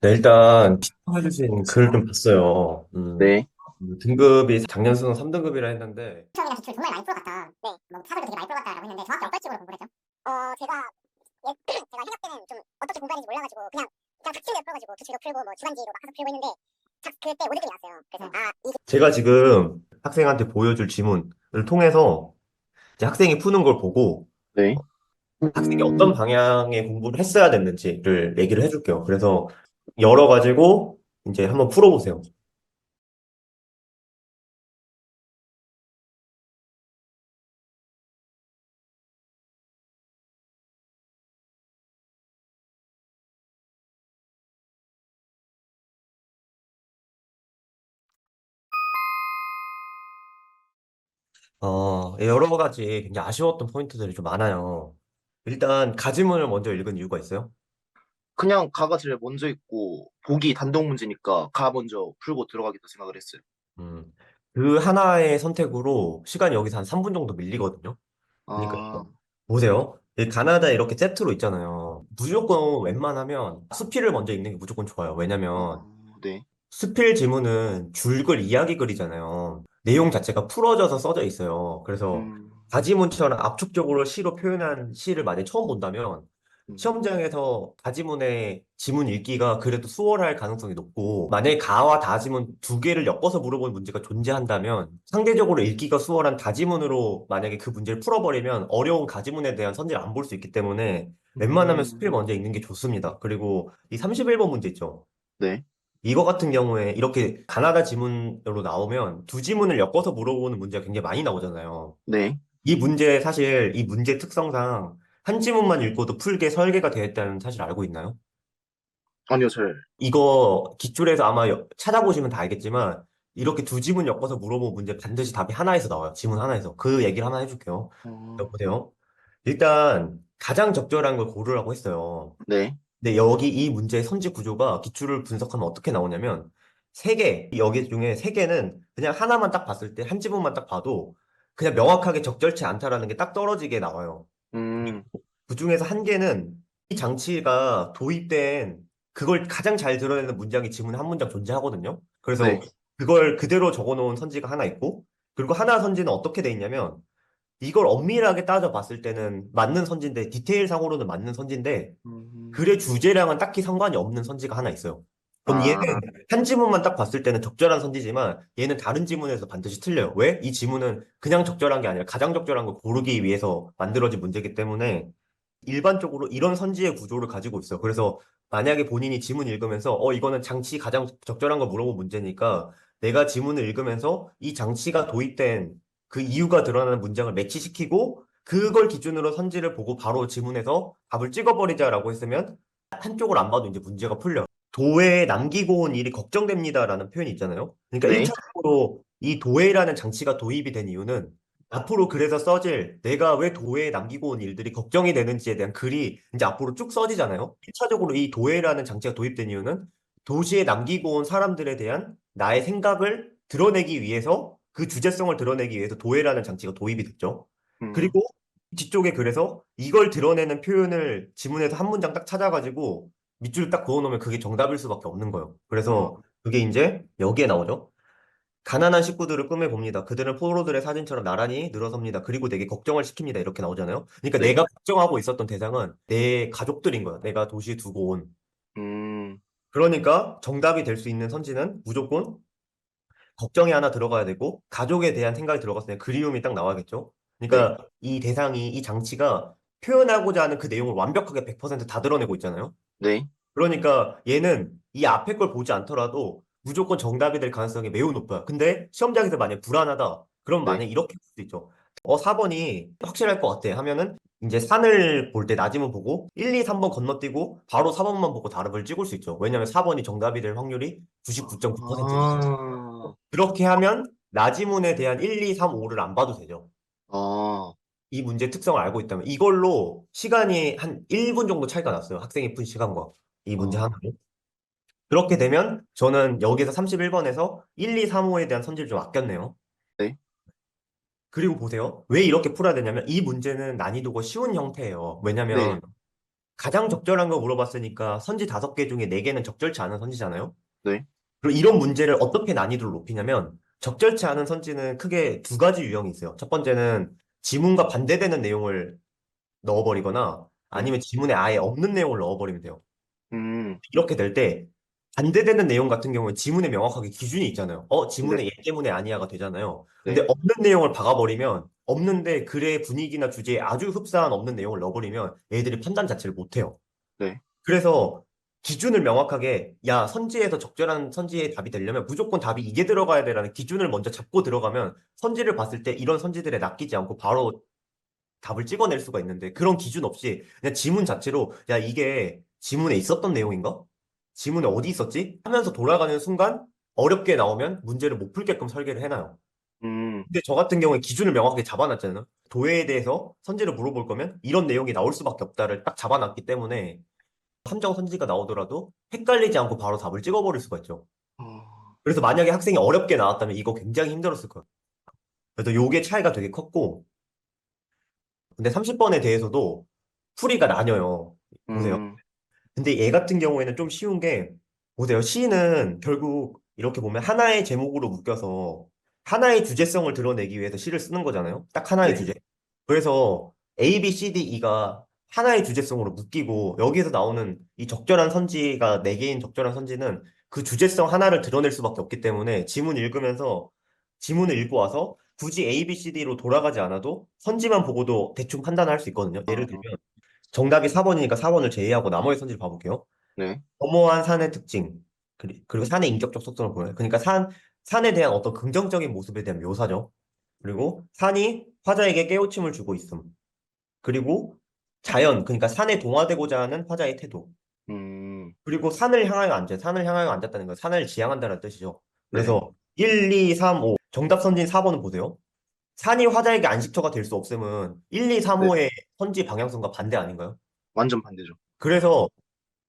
네, 일단 시청해주신 글 좀 봤어요. 네. 등급이 작년 수능 3등급이라 했는데 시험이나 기출 정말 많이 풀어갔다. 네. 뭐 사설도 되게 많이 풀어갔다라고 했는데 정확히 어떤 식으로 공부를 했죠? 제가 제가 현역 때는 좀 어떻게 공부하는지 몰라가지고 그냥 닥치는 풀어가지고 기출도 풀고 뭐 주간지로 막 가서 풀고 했는데 그때 5등급이 나왔어요. 그래서 이게 제가 지금 학생한테 보여줄 지문을 통해서 이제 학생이 푸는 걸 보고 네. 학생이 어떤 방향의 공부를 했어야 됐는지를 얘기를 해줄게요. 그래서 열어가지고 이제 한번 풀어보세요. 여러 가지 굉장히 아쉬웠던 포인트들이 좀 많아요. 일단 가지문을 먼저 읽은 이유가 있어요? 그냥 가가 제일 먼저 있고 보기 단독 문제니까 가 먼저 풀고 들어가겠다 생각을 했어요. 음, 그 하나의 선택으로 시간이 여기서 한 3분 정도 밀리거든요. 그러니까 아, 보세요. 이 가나다에 이렇게 세트로 있잖아요. 무조건 웬만하면 수필을 먼저 읽는 게 무조건 좋아요. 왜냐면 네. 수필 지문은 줄글 이야기글이잖아요. 내용 자체가 풀어져서 써져 있어요. 그래서 음, 가지문처럼 압축적으로 시로 표현한 시를 만약에 처음 본다면 음, 시험장에서 가지문의 지문 읽기가 그래도 수월할 가능성이 높고 만약에 가와 다지문 두 개를 엮어서 물어보는 문제가 존재한다면 상대적으로 읽기가 수월한 다지문으로 만약에 그 문제를 풀어버리면 어려운 가지문에 대한 선지를 안 볼 수 있기 때문에 웬만하면 수필 음, 먼저 읽는 게 좋습니다. 그리고 이 31번 문제 있죠. 네. 이거 같은 경우에 이렇게 가나다 지문으로 나오면 두 지문을 엮어서 물어보는 문제가 굉장히 많이 나오잖아요. 네. 이 문제 사실 이 문제 특성상 한 지문만 읽고도 풀게 설계가 되어 있다는 사실 알고 있나요? 아니요, 잘. 이거 기출에서 아마 찾아보시면 다 알겠지만 이렇게 두 지문 엮어서 물어본 문제 반드시 답이 하나에서 나와요. 지문 하나에서. 그 얘기를 하나 해줄게요. 어, 여보세요. 일단 가장 적절한 걸 고르라고 했어요. 네. 근데 여기 이 문제의 선지 구조가 기출을 분석하면 어떻게 나오냐면 세 개, 여기 중에 세 개는 그냥 하나만 딱 봤을 때 한 지문만 딱 봐도 그냥 명확하게 적절치 않다라는 게 딱 떨어지게 나와요. 음, 그 중에서 한 개는 이 장치가 도입된 그걸 가장 잘 드러내는 문장이 지문에 한 문장 존재하거든요. 네. 그래서 그걸 그대로 적어 놓은 선지가 하나 있고 그리고 하나 선지는 어떻게 돼 있냐면 이걸 엄밀하게 따져봤을 때는 맞는 선지인데 디테일 상으로는 맞는 선지인데 음, 글의 주제랑은 딱히 상관이 없는 선지가 하나 있어요. 그럼 얘는 아, 한 지문만 딱 봤을 때는 적절한 선지지만 얘는 다른 지문에서 반드시 틀려요. 왜? 이 지문은 그냥 적절한 게 아니라 가장 적절한 걸 고르기 위해서 만들어진 문제이기 때문에 일반적으로 이런 선지의 구조를 가지고 있어요. 그래서 만약에 본인이 지문 읽으면서 이거는 장치 가장 적절한 걸 물어본 문제니까 내가 지문을 읽으면서 이 장치가 도입된 그 이유가 드러나는 문장을 매치시키고 그걸 기준으로 선지를 보고 바로 지문에서 답을 찍어버리자라고 했으면 한쪽을 안 봐도 이제 문제가 풀려요. 도해에 남기고 온 일이 걱정됩니다라는 표현이 있잖아요. 그러니까 네. 1차적으로 이 도해라는 장치가 도입이 된 이유는 앞으로 그래서 써질 내가 왜 도해에 남기고 온 일들이 걱정이 되는지에 대한 글이 이제 앞으로 쭉 써지잖아요. 1차적으로 이 도해라는 장치가 도입된 이유는 도시에 남기고 온 사람들에 대한 나의 생각을 드러내기 위해서 그 주제성을 드러내기 위해서 도해라는 장치가 도입이 됐죠. 음, 그리고 뒤쪽에 그래서 이걸 드러내는 표현을 지문에서 한 문장 딱 찾아가지고 밑줄 딱 그어놓으면 그게 정답일 수밖에 없는 거예요. 아, 그래서 그게 이제 여기에 나오죠. 가난한 식구들을 꿈에 봅니다. 그들은 포로들의 사진처럼 나란히 늘어섭니다. 그리고 내게 걱정을 시킵니다. 이렇게 나오잖아요. 그러니까 네. 내가 걱정하고 있었던 대상은 내 가족들인 거야. 내가 도시에 두고 온. 음, 그러니까 정답이 될 수 있는 선지는 무조건 걱정이 하나 들어가야 되고 가족에 대한 생각이 들어갔을 때 그리움이 딱 나와야겠죠. 네. 그러니까 이 대상이 이 장치가 표현하고자 하는 그 내용을 완벽하게 100%다 드러내고 있잖아요. 네. 그러니까 얘는 이 앞에 걸 보지 않더라도 무조건 정답이 될 가능성이 매우 높아요. 근데 시험장에서 만약 불안하다. 그럼 네. 만약 이렇게 볼 수 있죠. 4번이 확실할 것 같아 하면은 이제 산을 볼 때 낮으면 보고 1, 2, 3번 건너뛰고 바로 4번만 보고 답을 찍을 수 있죠. 왜냐면 4번이 정답이 될 확률이 99.9%니까. 아, 그렇게 하면 나지문에 대한 1, 2, 3, 5를 안 봐도 되죠. 아, 이 문제 특성을 알고 있다면 이걸로 시간이 한 1분 정도 차이가 났어요. 학생이 푼 시간과 이 문제 아, 하나로. 그렇게 되면 저는 여기서 31번에서 1, 2, 3호에 대한 선지를 좀 아꼈네요. 네. 그리고 보세요. 왜 이렇게 풀어야 되냐면 이 문제는 난이도가 쉬운 형태예요. 네. 왜냐면 가장 적절한 거 물어봤으니까 선지 5개 중에 4개는 적절치 않은 선지잖아요. 네. 그리고 이런 문제를 어떻게 난이도를 높이냐면 적절치 않은 선지는 크게 2가지 유형이 있어요. 첫 번째는 지문과 반대되는 내용을 넣어버리거나 네. 아니면 지문에 아예 없는 내용을 넣어버리면 돼요. 음. 이렇게 될 때 반대되는 내용 같은 경우는 지문에 명확하게 기준이 있잖아요. 네. 지문에 얘 때문에 아니야가 되잖아요. 근데 네. 없는 내용을 박아버리면 없는데 글의 분위기나 주제에 아주 흡사한 없는 내용을 넣어버리면 얘들이 판단 자체를 못해요. 네. 그래서 기준을 명확하게 야 선지에서 적절한 선지의 답이 되려면 무조건 답이 이게 들어가야 돼라는 기준을 먼저 잡고 들어가면 선지를 봤을 때 이런 선지들에 낚이지 않고 바로 답을 찍어낼 수가 있는데 그런 기준 없이 그냥 지문 자체로 야 이게 지문에 있었던 내용인가? 지문에 어디 있었지? 하면서 돌아가는 순간 어렵게 나오면 문제를 못 풀게끔 설계를 해놔요. 음. 근데 저 같은 경우에 기준을 명확하게 잡아놨잖아요. 도해에 대해서 선지를 물어볼 거면 이런 내용이 나올 수밖에 없다를 딱 잡아놨기 때문에 함정 선지가 나오더라도 헷갈리지 않고 바로 답을 찍어버릴 수가 있죠. 어. 그래서 만약에 학생이 어렵게 나왔다면 이거 굉장히 힘들었을 거예요. 그래서 요게 차이가 되게 컸고 근데 30번에 대해서도 풀이가 나뉘어요. 보세요. 음. 근데 얘 같은 경우에는 좀 쉬운 게, 보세요. 시는 결국 이렇게 보면 하나의 제목으로 묶여서 하나의 주제성을 드러내기 위해서 시를 쓰는 거잖아요. 딱 하나의 네. 주제. 그래서 A, B, C, D, E가 하나의 주제성으로 묶이고 여기에서 나오는 이 적절한 선지가 4개인 적절한 선지는 그 주제성 하나를 드러낼 수밖에 없기 때문에 지문 읽으면서 지문을 읽고 와서 굳이 A, B, C, D로 돌아가지 않아도 선지만 보고도 대충 판단할 수 있거든요. 예를 아. 들면 정답이 4번이니까 4번을 제외하고 나머지 선지를 봐볼게요. 네. 허무한 산의 특징, 그리고 산의 인격적 속성을 보여요. 그러니까 산에 대한 어떤 긍정적인 모습에 대한 묘사죠. 그리고 산이 화자에게 깨우침을 주고 있음. 그리고 자연, 그러니까 산에 동화되고자 하는 화자의 태도. 음. 그리고 산을 향하여 앉아. 산을 향하여 앉았다는 건 산을 지향한다는 뜻이죠. 네. 그래서 1, 2, 3, 5. 정답 선진 4번은 보세요. 산이 화자에게 안식처가 될 수 없음은 1, 2, 3, 네. 5의 선지 방향성과 반대 아닌가요? 완전 반대죠. 그래서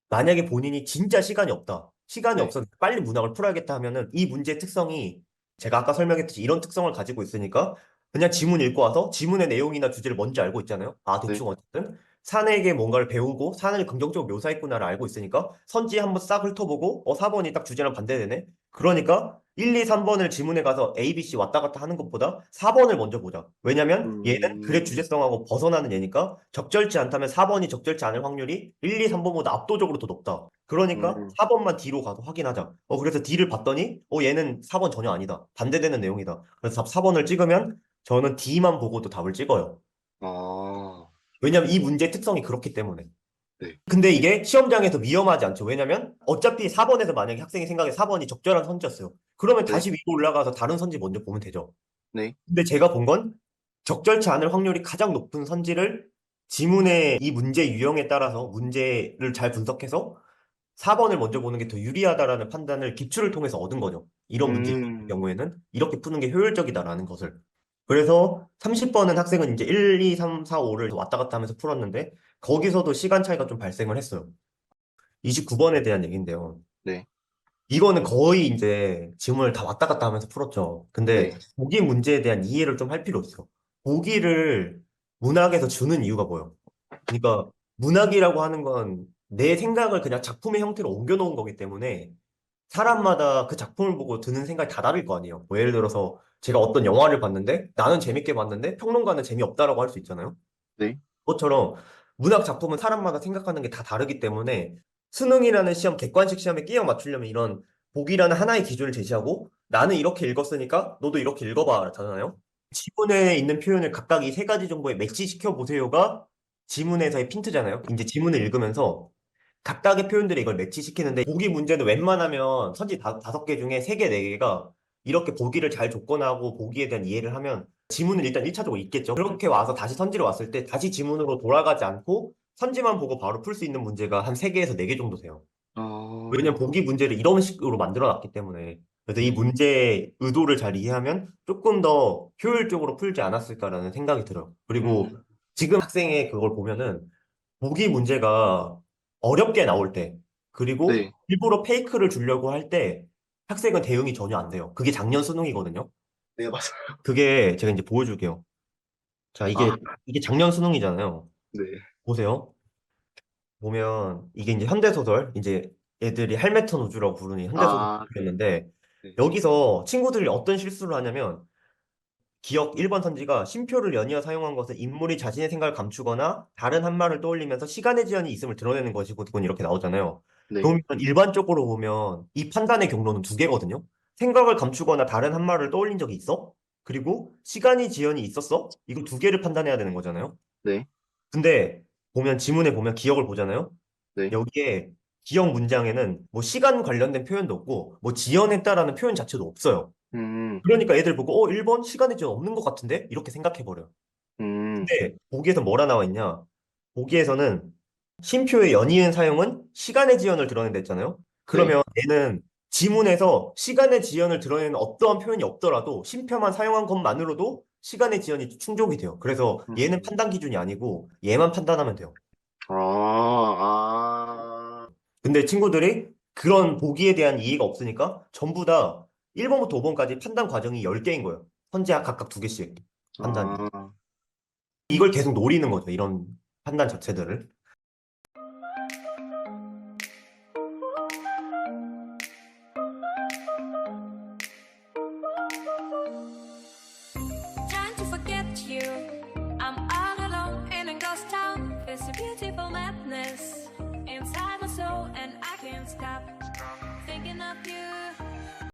만약에 본인이 진짜 시간이 없다. 시간이 네. 없어서 빨리 문학을 풀어야겠다 하면은 이 문제의 특성이 제가 아까 설명했듯이 이런 특성을 가지고 있으니까 그냥 지문 읽고 와서 지문의 내용이나 주제를 뭔지 알고 있잖아요. 아, 네. 대충 어쨌든 산에게 뭔가를 배우고 산을 긍정적으로 묘사했구나를 알고 있으니까 선지 한번 싹 훑어보고 4번이 딱 주제랑 반대되네. 그러니까 1, 2, 3번을 지문에 가서 A, B, C 왔다 갔다 하는 것보다 4번을 먼저 보자. 왜냐면 얘는 글의 음. 주제성하고 벗어나는 얘니까 적절치 않다면 4번이 적절치 않을 확률이 1, 2, 3번보다 압도적으로 더 높다. 그러니까 음. 4번만 D로 가서 확인하자. 그래서 D를 봤더니 얘는 4번 전혀 아니다. 반대되는 내용이다. 그래서 답 4번을 찍으면 저는 D만 보고도 답을 찍어요. 아. 왜냐면 이 문제의 특성이 그렇기 때문에. 네. 근데 이게 시험장에서 위험하지 않죠. 왜냐면 어차피 4번에서 만약에 학생이 생각에 4번이 적절한 선지였어요. 그러면 네. 다시 위로 올라가서 다른 선지 먼저 보면 되죠. 네. 근데 제가 본 건 적절치 않을 확률이 가장 높은 선지를 지문의 이 문제 유형에 따라서 문제를 잘 분석해서 4번을 먼저 보는 게 더 유리하다라는 판단을 기출을 통해서 얻은 거죠. 이런 문제 음. 경우에는 이렇게 푸는 게 효율적이다라는 것을. 그래서 30번은 학생은 이제 1, 2, 3, 4, 5를 왔다 갔다 하면서 풀었는데 거기서도 시간 차이가 좀 발생을 했어요. 29번에 대한 얘기인데요. 네. 이거는 거의 이제 지문을 다 왔다 갔다 하면서 풀었죠. 근데 네. 보기 문제에 대한 이해를 좀 할 필요 있어. 보기를 문학에서 주는 이유가 뭐예요? 그러니까 문학이라고 하는 건 내 생각을 그냥 작품의 형태로 옮겨 놓은 거기 때문에 사람마다 그 작품을 보고 드는 생각이 다 다를 거 아니에요. 뭐 예를 들어서 제가 어떤 영화를 봤는데 나는 재밌게 봤는데 평론가는 재미없다라고 할 수 있잖아요. 네. 그것처럼 문학 작품은 사람마다 생각하는 게 다 다르기 때문에 수능이라는 시험, 객관식 시험에 끼워 맞추려면 이런 보기라는 하나의 기준을 제시하고 나는 이렇게 읽었으니까 너도 이렇게 읽어봐 잖아요. 지문에 있는 표현을 각각 이 3가지 정도에 매치시켜 보세요가 지문에서의 핀트잖아요. 이제 지문을 읽으면서 각각의 표현들이 이걸 매치시키는데 보기 문제는 웬만하면 선지 5개 중에 3개, 4개가 이렇게 보기를 잘 조건하고 보기에 대한 이해를 하면 지문을 일단 1차적으로 읽겠죠. 그렇게 와서 다시 선지로 왔을 때 다시 지문으로 돌아가지 않고 선지만 보고 바로 풀 수 있는 문제가 한 3개에서 4개 정도 돼요. 왜냐면 아. 보기 문제를 이런 식으로 만들어 놨기 때문에. 그래서 이 네. 문제의 의도를 잘 이해하면 조금 더 효율적으로 풀지 않았을까라는 생각이 들어요. 그리고 음. 지금 학생의 그걸 보면은 보기 문제가 어렵게 나올 때, 그리고 네. 일부러 페이크를 주려고 할 때 학생은 대응이 전혀 안 돼요. 그게 작년 수능이거든요. 네, 맞아요. 그게 제가 이제 보여줄게요. 자, 아. 이게 작년 수능이잖아요. 네. 보세요. 보면 이게 이제 현대소설, 이제 애들이 헬메톤 우주라고 부르는 아, 현대소설이었는데 네. 여기서 친구들이 어떤 실수를 하냐면 기억 1번 선지가 쉼표를 연이어 사용한 것은 인물이 자신의 생각을 감추거나 다른 한 말을 떠올리면서 시간의 지연이 있음을 드러내는 것이고 이렇게 나오잖아요. 네. 그러면 일반적으로 보면 이 판단의 경로는 두 개거든요. 생각을 감추거나 다른 한 말을 떠올린 적이 있어? 그리고 시간이 지연이 있었어? 이거 두 개를 판단해야 되는 거잖아요. 네. 근데 보면 지문에 보면 기억을 보잖아요. 네. 여기에 기억 문장에는 뭐 시간 관련된 표현도 없고 뭐 지연했다라는 표현 자체도 없어요. 음, 그러니까 애들 보고 1번 시간의 지연 없는 것 같은데? 이렇게 생각해버려. 음, 근데 보기에서 뭐라 나와 있냐? 보기에서는 쉼표의 연이은 사용은 시간의 지연을 드러낸다 했잖아요. 네. 그러면 얘는 지문에서 시간의 지연을 드러내는 어떠한 표현이 없더라도 쉼표만 사용한 것만으로도 시간의 지연이 충족이 돼요. 그래서 얘는 음. 판단 기준이 아니고 얘만 판단하면 돼요. 아, 근데 친구들이 그런 보기에 대한 이해가 없으니까 전부 다 1번부터 5번까지 판단 과정이 10개인 거예요. 선지학 각각 2개씩 판단이. 아. 이걸 계속 노리는 거죠. 이런 판단 자체들을. Trying to forget you. I'm all alone in a ghost town. There's a beautiful madness inside my soul, and I can't stop thinking of you.